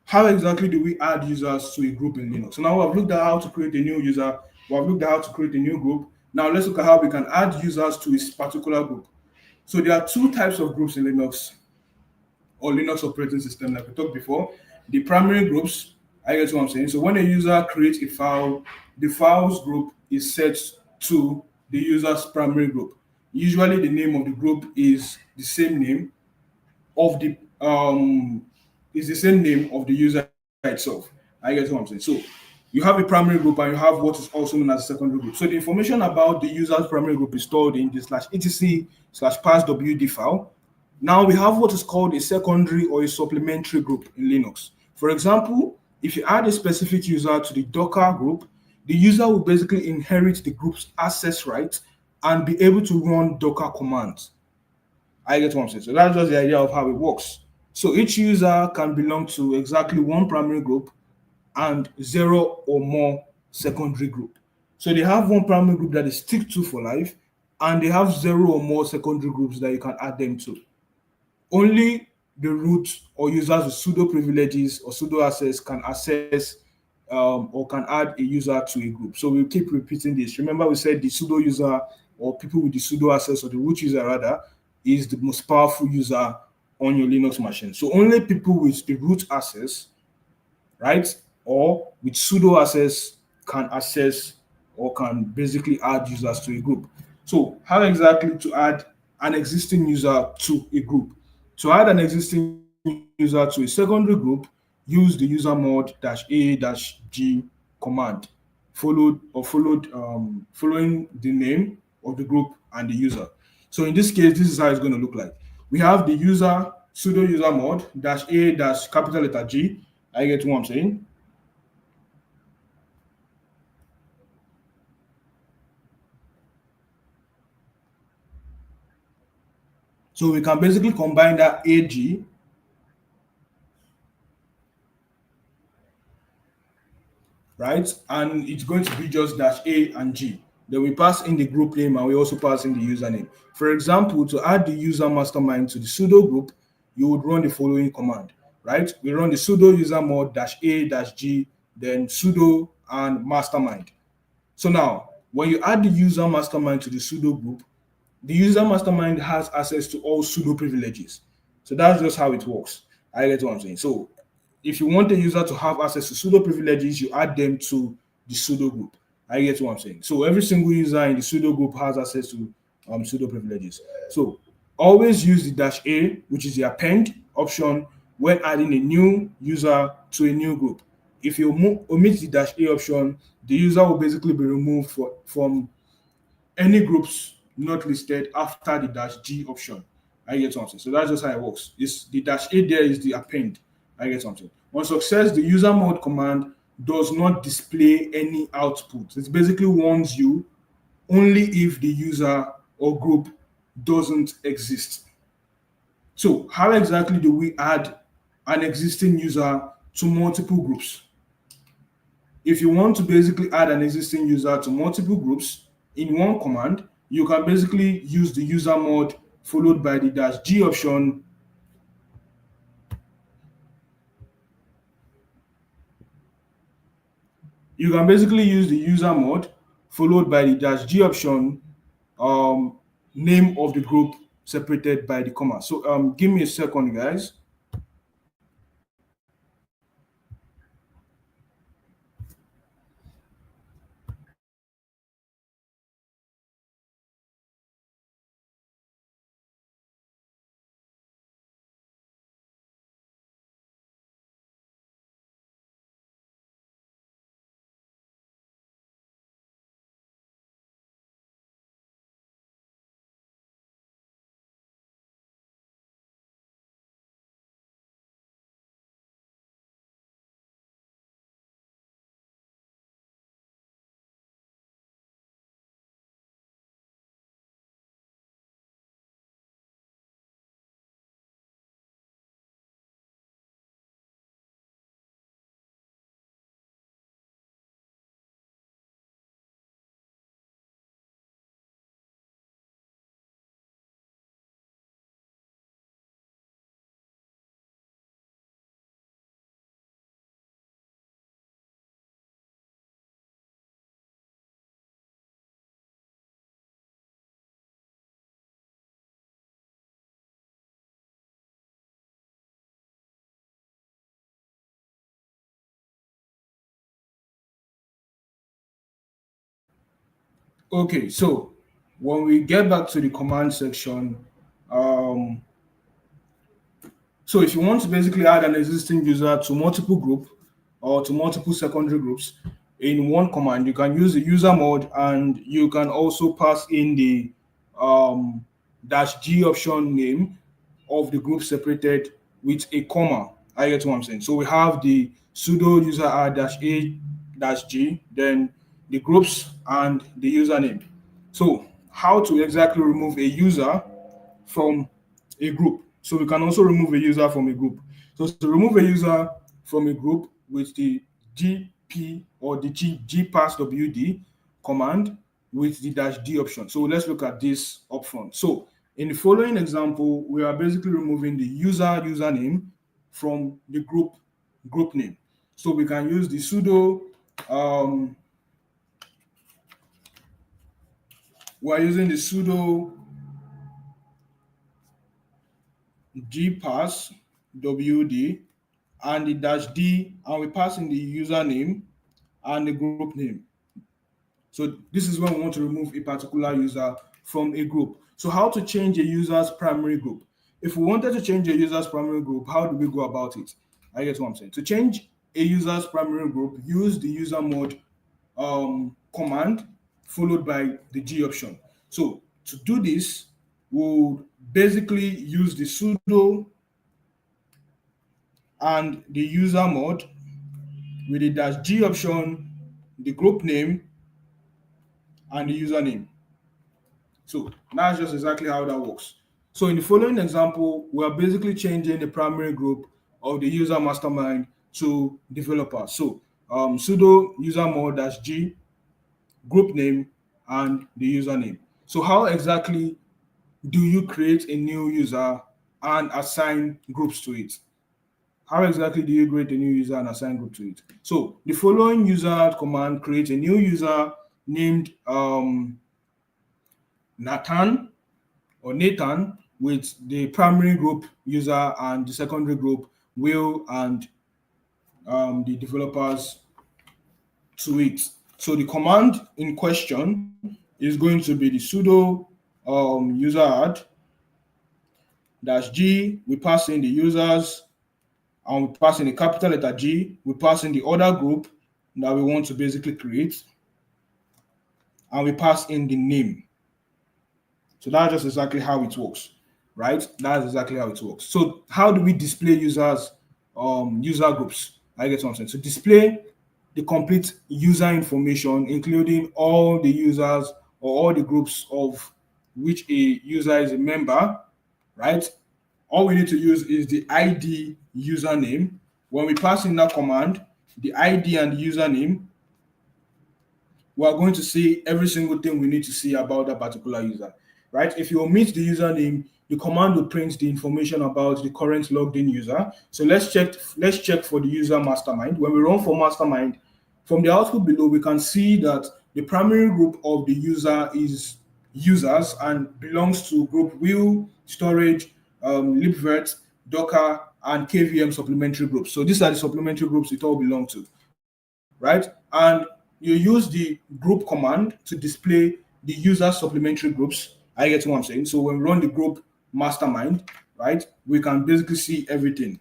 How exactly do we add users to a group in Linux? So now we've looked at how to create a new user, we've looked at how to create a new group. Now let's look at how we can add users to a particular group. So there are two types of groups in Linux or Linux operating system, like we talked before. The primary groups, I guess what I'm saying. So when a user creates a file, the files group is set to the user's primary group. Usually the name of the group is the same name of the user itself. I get what I'm saying. So you have a primary group and you have what is also known as a secondary group. So the information about the user's primary group is stored in the slash etc slash passwd file. Now we have what is called a secondary or a supplementary group in Linux. For example, if you add a specific user to the Docker group, the user will basically inherit the group's access rights and be able to run Docker commands. I get what I'm saying. So that's just the idea of how it works. So each user can belong to exactly one primary group and zero or more secondary group. So they have one primary group that they stick to for life, and they have zero or more secondary groups that you can add them to. Only the root or users with pseudo privileges or pseudo access can access or can add a user to a group. So we'll keep repeating this. Remember, we said the pseudo user or people with the pseudo access or the root user rather is the most powerful user on your Linux machine. So only people with the root access, right, or with pseudo access can access or can basically add users to a group. So how exactly to add an existing user to a group? To add an existing user to a secondary group, use the user mod -a-g command following the name of the group and the user. So in this case, this is how it's going to look like. We have the user sudo user mod -a capital letter G. I get what I'm saying. So we can basically combine that AG, right? And it's going to be just -a and G. Then we pass in the group name and we also pass in the username. For example, to add the user mastermind to the sudo group, you would run the following command, right? We run the sudo user mod -a-g, then sudo and mastermind. So now, when you add the user mastermind to the sudo group, the user mastermind has access to all sudo privileges. So that's just how it works. I get what I'm saying. So if you want the user to have access to sudo privileges, you add them to the sudo group. I get what I'm saying. So every single user in the sudo group has access to sudo privileges. So always use the -a, which is the append option, when adding a new user to a new group. If you omit the -a option, the user will basically be removed from any groups not listed after the -g option. I get something. So that's just how it works. It's the -a there is the append. I get something. On success, the user mode command does not display any output. It basically warns you only if the user or group doesn't exist. So how exactly do we add an existing user to multiple groups? If you want to basically add an existing user to multiple groups in one command, you can basically use the user mod followed by the -g option. You can basically use the user mod followed by the -g option, um, name of the group separated by the comma. So give me a second, guys. Okay, so when we get back to the command section, um, so if you want to basically add an existing user to multiple group or to multiple secondary groups in one command, you can use the user mode and you can also pass in the -g option name of the group separated with a comma. I get what I'm saying. So we have the sudo user -a-g, then the groups and the username. So how to exactly remove a user from a group. So we can also remove a user from a group. So to remove a user from a group with the gp or the gpasswd command with the -d option. So let's look at this up front. So in the following example, we are basically removing the username from the group name. So we can use the sudo. We're using the sudo gpass wd and the dash d, and we pass in the username and the group name. So this is when we want to remove a particular user from a group. So how to change a user's primary group? If we wanted to change a user's primary group, how do we go about it? I get what I'm saying. To change a user's primary group, use the user mod command followed by the G option. So to do this, we'll basically use the sudo and the user mod with the dash G option, the group name, and the username. So that's just exactly how that works. So in the following example, we are basically changing the primary group of the user mastermind to developer. So sudo user mod dash G, group name, and the username. So how exactly do you create a new user and assign groups to it? How exactly do you create a new user and assign group to it? So the following user command creates a new user named Nathan with the primary group user and the secondary group Will and the developers to it. So the command in question is going to be the sudo user add dash G. We pass in the users and we pass in the capital letter G. We pass in the other group that we want to basically create, and we pass in the name. So that's just exactly how it works, right? That's exactly how it works. So how do we display users, user groups? I get what I'm saying. So display the complete user information, including all the users or all the groups of which a user is a member, right? All we need to use is the ID username. When we pass in that command, the ID and the username, we are going to see every single thing we need to see about that particular user, right? If you omit the username, the command will print the information about the current logged in user. So let's check for the user mastermind. When we run for mastermind, from the output below, we can see that the primary group of the user is users and belongs to group will, storage, libvirt, docker, and kvm supplementary groups. So these are the supplementary groups it all belong to, right? And you use the group command to display the user supplementary groups. I get what I'm saying. So when we run the group mastermind, right, we can basically see everything.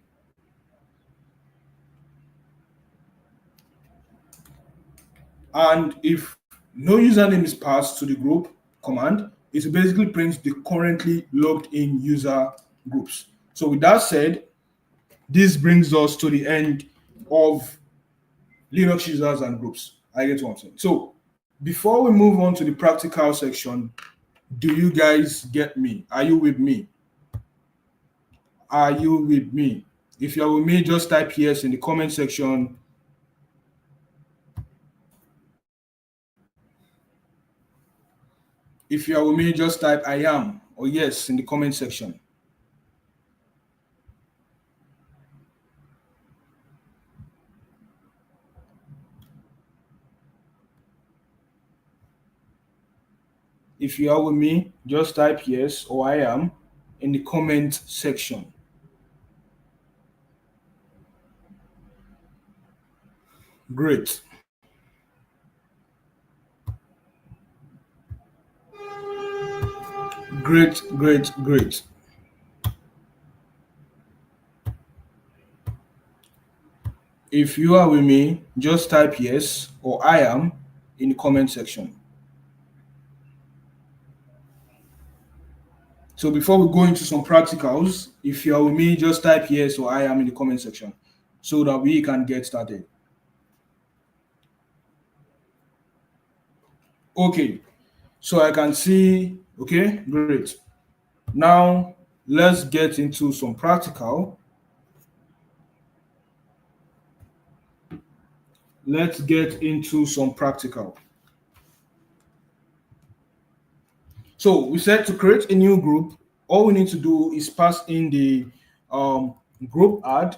And if no username is passed to the group command, it basically prints the currently logged in user groups. So with that said, this brings us to the end of Linux users and groups. I get what I'm saying. So before we move on to the practical section, do you guys get me? Are you with me? Are you with me? If you're with me, just type yes in the comment section. If you're with me, just type I am or yes in the comment section. If you are with me, just type yes or I am in the comment section. Great. Great, great, great. If you are with me, just type yes or I am in the comment section. So before we go into some practicals, if you are with me, just type yes or I am in the comment section so that we can get started. Okay, so I can see, okay, great. Now let's get into some practical. Let's get into some practical. So we said to create a new group, all we need to do is pass in the um, group add.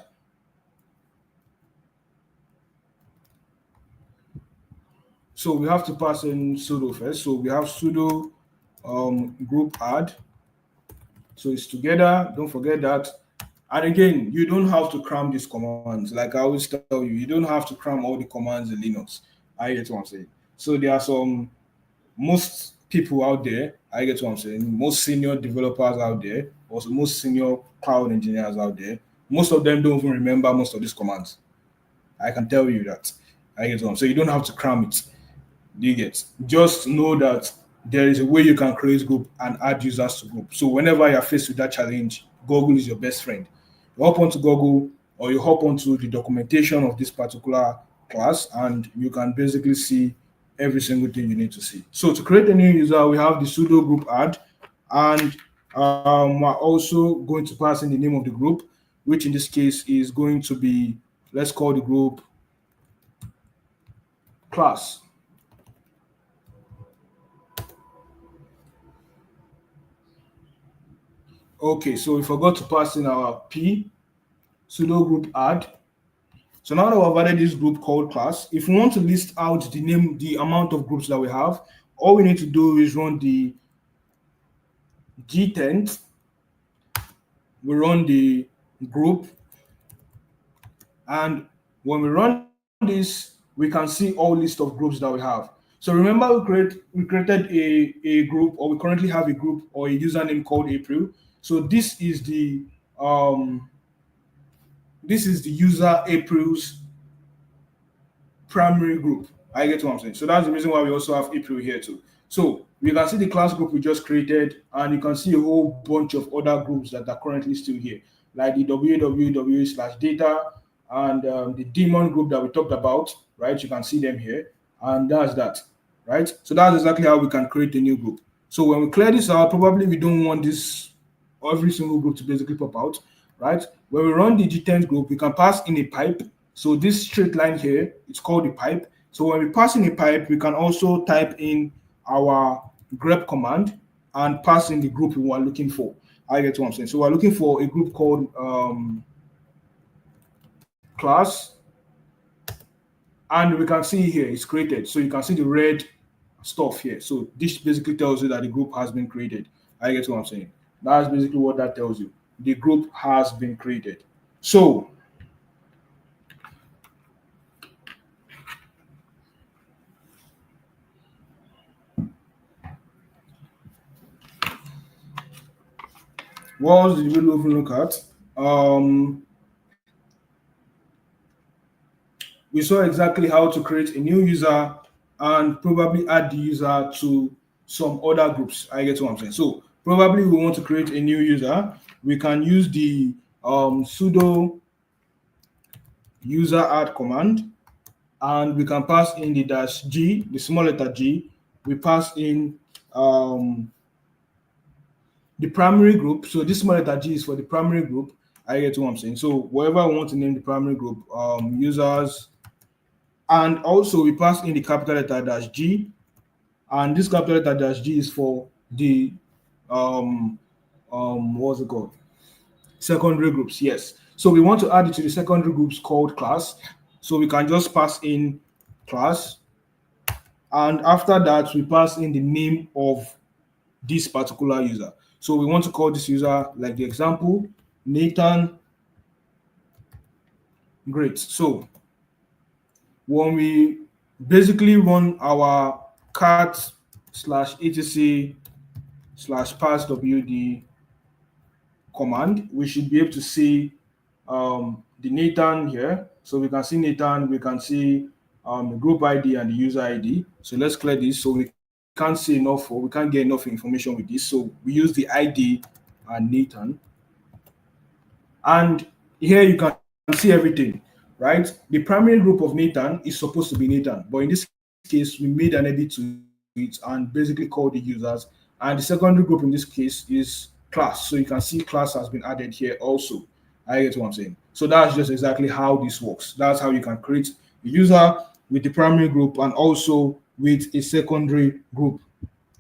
So we have to pass in sudo first. So we have sudo group add. So it's together. Don't forget that. And again, you don't have to cram these commands. Like I always tell you, you don't have to cram all the commands in Linux. I get what I'm saying. So there are some most people out there. I get what I'm saying. Most senior developers out there, also most senior cloud engineers out there. Most of them don't even remember most of these commands. I can tell you that. I get what I'm saying. So you don't have to cram it. Do you get? Just know that there is a way you can create group and add users to group. So whenever you're faced with that challenge, Google is your best friend. You hop onto Google or you hop onto the documentation of this particular class and you can basically see every single thing you need to see. So to create a new user, we have the sudo group add, and we're also going to pass in the name of the group, which in this case is going to be, let's call the group class. Okay, so we forgot to pass in our p sudo group add. So now that we've added this group called class, if we want to list out the name, the amount of groups that we have, all we need to do is run the gtent. We run the group, and when we run this, we can see all list of groups that we have. So remember, we created a group, or we currently have a group or a username called April. So this is the user April's primary group. I get what I'm saying. So that's the reason why we also have April here too. So you can see the class group we just created, and you can see a whole bunch of other groups that are currently still here, like the www/data and the daemon group that we talked about, right? You can see them here, and that's that, right? So that's exactly how we can create a new group. So when we clear this out, probably we don't want this every single group to basically pop out, right? When we run the gtent group, we can pass in a pipe. So this straight line here, it's called a pipe. So when we pass in a pipe, we can also type in our grep command and pass in the group we are looking for. I get what I'm saying. So we're looking for a group called class, and we can see here it's created. So you can see the red stuff here. So this basically tells you that the group has been created. I get what I'm saying. That's basically what that tells you. The group has been created. So what else did we look at? We saw exactly how to create a new user and probably add the user to some other groups. I get what I'm saying. So probably we want to create a new user. We can use the sudo user add command, and we can pass in the -g, the small letter g. We pass in the primary group. So this small letter g is for the primary group. I get what I'm saying. So whatever I want to name the primary group, users, and also we pass in the capital letter -g, and this capital letter -g is for the what's it called? Secondary groups. Yes. So we want to add it to the secondary groups called class. So we can just pass in class, and after that we pass in the name of this particular user. So we want to call this user, like the example, Nathan. Great. So when we basically run our cat/etc/passwd command, we should be able to see the Nathan here. So we can see Nathan, we can see the group ID and the user ID. So let's clear this. So we can't see enough, or we can't get enough information with this. So we use the ID and Nathan. And here you can see everything, right? The primary group of Nathan is supposed to be Nathan, but in this case, we made an edit to it and basically called the users. And the secondary group in this case is class. So you can see class has been added here also. I get what I'm saying. So that's just exactly how this works. That's how you can create a user with the primary group and also with a secondary group.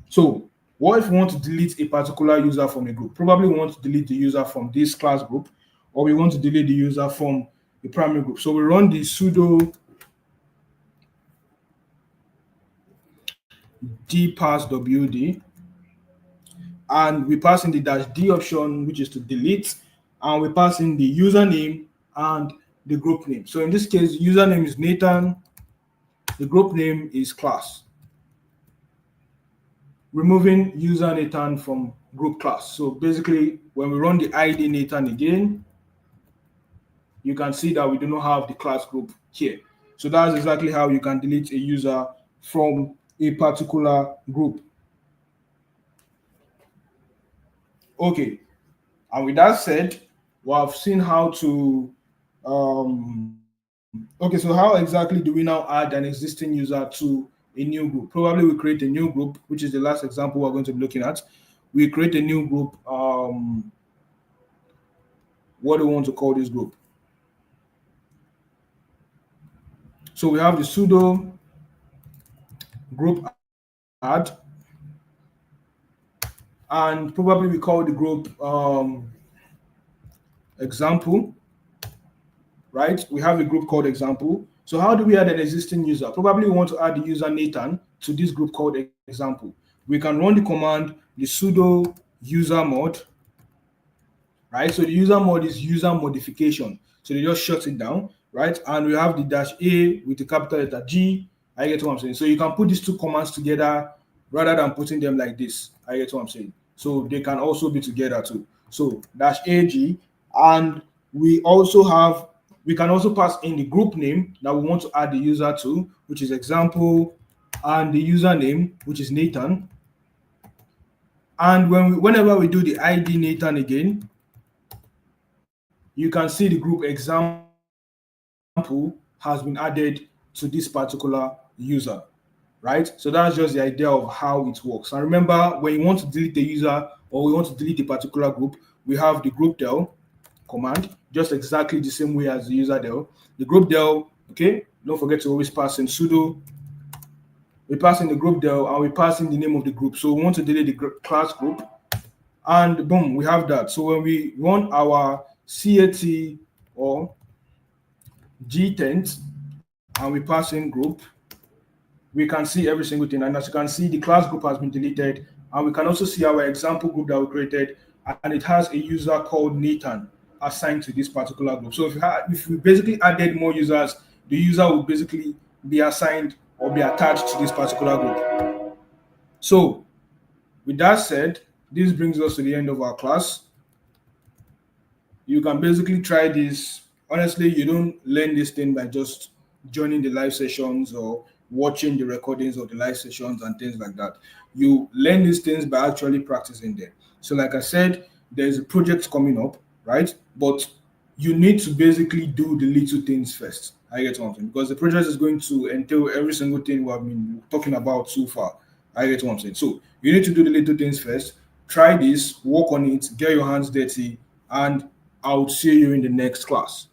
So What if we want to delete a particular user from a group? Probably we want to delete the user from this class group, or we want to delete the user from the primary group. So we run the sudo dpasswd, and we pass in the -d option, which is to delete, and we pass in the username and the group name. So in this case, username is Nathan, the group name is class. Removing user Nathan from group class. So basically, when we run the ID Nathan again, you can see that we do not have the class group here. So that's exactly how you can delete a user from a particular group. Okay, and with that said, we have seen how to okay, so how exactly do we now add an existing user to a new group? Probably we create a new group, which is the last example we're going to be looking at. We create a new group. What do we want to call this group? So we have the sudo group add, and probably we call the group example, right? We have a group called example. So how do we add an existing user? Probably we want to add the user Nathan to this group called example. We can run the command, the sudo user mod, right? So the user mod is user modification. So they just shut it down, right? And we have the -a with the capital letter G. I get what I'm saying. So you can put these two commands together rather than putting them like this. I get what I'm saying. So they can also be together too. So -ag, and we can also pass in the group name that we want to add the user to, which is example, and the username, which is Nathan. And whenever we do the ID Nathan again, you can see the group example has been added to this particular user, right? So that's just the idea of how it works. And remember, when you want to delete the user or we want to delete a particular group, we have the group del command, just exactly the same way as the user del. The group del, okay, don't forget to always pass in sudo. We pass in the group del and we pass in the name of the group. So we want to delete the class group, and boom, we have that. So when we run our cat or gtent and we pass in group, we can see every single thing. And as you can see, the class group has been deleted, and we can also see our example group that we created, and it has a user called Nathan assigned to this particular group. So if we basically added more users, the user would basically be assigned or be attached to this particular group. So with that said, this brings us to the end of our class. You can basically try this. Honestly, you don't learn this thing by just joining the live sessions or watching the recordings of the live sessions and things like that. You learn these things by actually practicing them. So like I said, there's a project coming up, right? But you need to basically do the little things first. I get what I'm saying, because the project is going to entail every single thing we have been talking about so far. I get what I'm saying. So you need to do the little things first. Try this, work on it, get your hands dirty, and I'll see you in the next class.